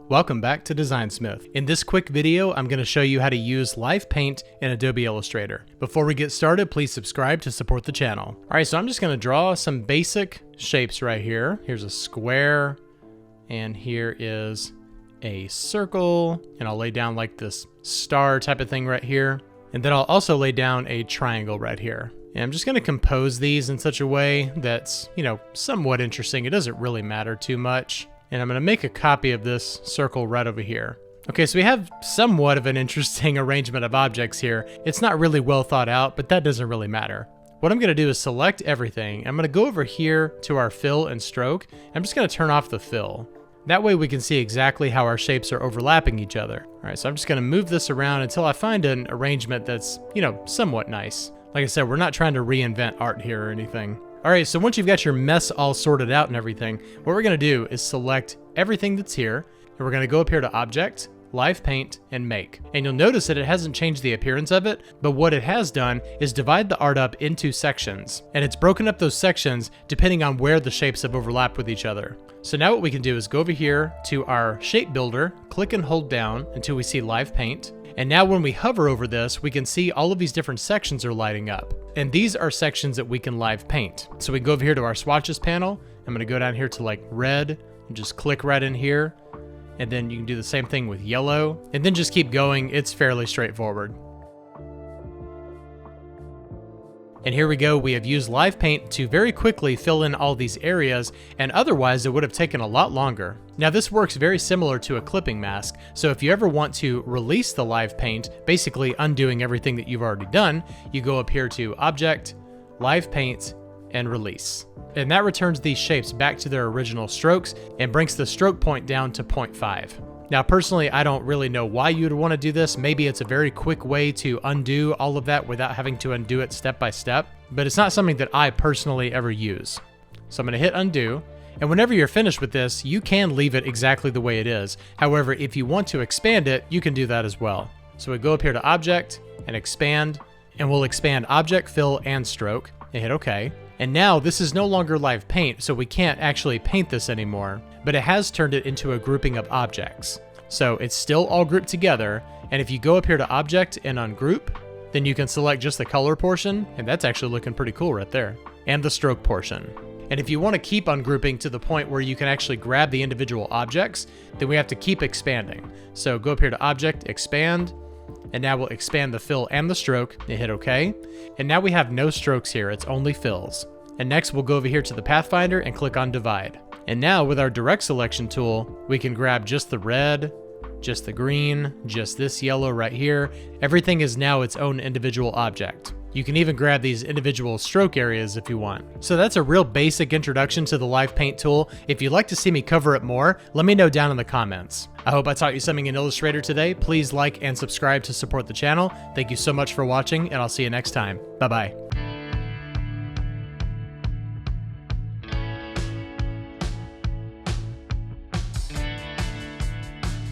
Welcome back to Designsmith. In this quick video, I'm going to show you how to use live paint in Adobe Illustrator. Before we get started, please subscribe to support the channel. All right, so I'm just going to draw some basic shapes right here. Here's a square, and here is a circle, and I'll lay down like this star type of thing right here. And then I'll also lay down a triangle right here. And I'm just going to compose these in such a way that's, somewhat interesting. It doesn't really matter too much. And I'm going to make a copy of this circle right over here. Okay, so we have somewhat of an interesting arrangement of objects here. It's not really well thought out, but that doesn't really matter. What I'm going to do is select everything. I'm going to go over here to our fill and stroke. I'm just going to turn off the fill. That way we can see exactly how our shapes are overlapping each other. All right, so I'm just going to move this around until I find an arrangement that's, somewhat nice. Like I said, we're not trying to reinvent art here or anything. All right, so once you've got your mess all sorted out and everything, what we're gonna do is select everything that's here, and we're gonna go up here to Object, Live Paint, and Make. And you'll notice that it hasn't changed the appearance of it, but what it has done is divide the art up into sections. And it's broken up those sections depending on where the shapes have overlapped with each other. So now what we can do is go over here to our shape builder, click and hold down until we see Live Paint. And now when we hover over this, we can see all of these different sections are lighting up. And these are sections that we can live paint. So we go over here to our swatches panel. I'm gonna go down here to like red and just click right in here. And then you can do the same thing with yellow and then just keep going. It's fairly straightforward. And here we go, we have used live paint to very quickly fill in all these areas, and otherwise it would have taken a lot longer. Now this works very similar to a clipping mask, so if you ever want to release the live paint, basically undoing everything that you've already done, you go up here to Object, Live Paint, and Release. And that returns these shapes back to their original strokes and brings the stroke point down to 0.5. Now personally, I don't really know why you'd want to do this. Maybe it's a very quick way to undo all of that without having to undo it step by step, but it's not something that I personally ever use. So I'm going to hit undo, and whenever you're finished with this, you can leave it exactly the way it is. However, if you want to expand it, you can do that as well. So we go up here to Object and Expand, and we'll expand Object, Fill, and Stroke, and hit OK. And now this is no longer live paint, so we can't actually paint this anymore, but it has turned it into a grouping of objects. So it's still all grouped together, and if you go up here to Object and Ungroup, then you can select just the color portion, and that's actually looking pretty cool right there, and the stroke portion. And if you want to keep ungrouping to the point where you can actually grab the individual objects, then we have to keep expanding. So go up here to Object, Expand, and now we'll expand the fill and the stroke, and hit OK. And now we have no strokes here, it's only fills. And next we'll go over here to the Pathfinder and click on Divide. And now with our direct selection tool, we can grab just the red, just the green, just this yellow right here. Everything is now its own individual object. You can even grab these individual stroke areas if you want. So that's a real basic introduction to the live paint tool. If you'd like to see me cover it more, let me know down in the comments. I hope I taught you something in Illustrator today. Please like and subscribe to support the channel. Thank you so much for watching, and I'll see you next time. Bye-bye.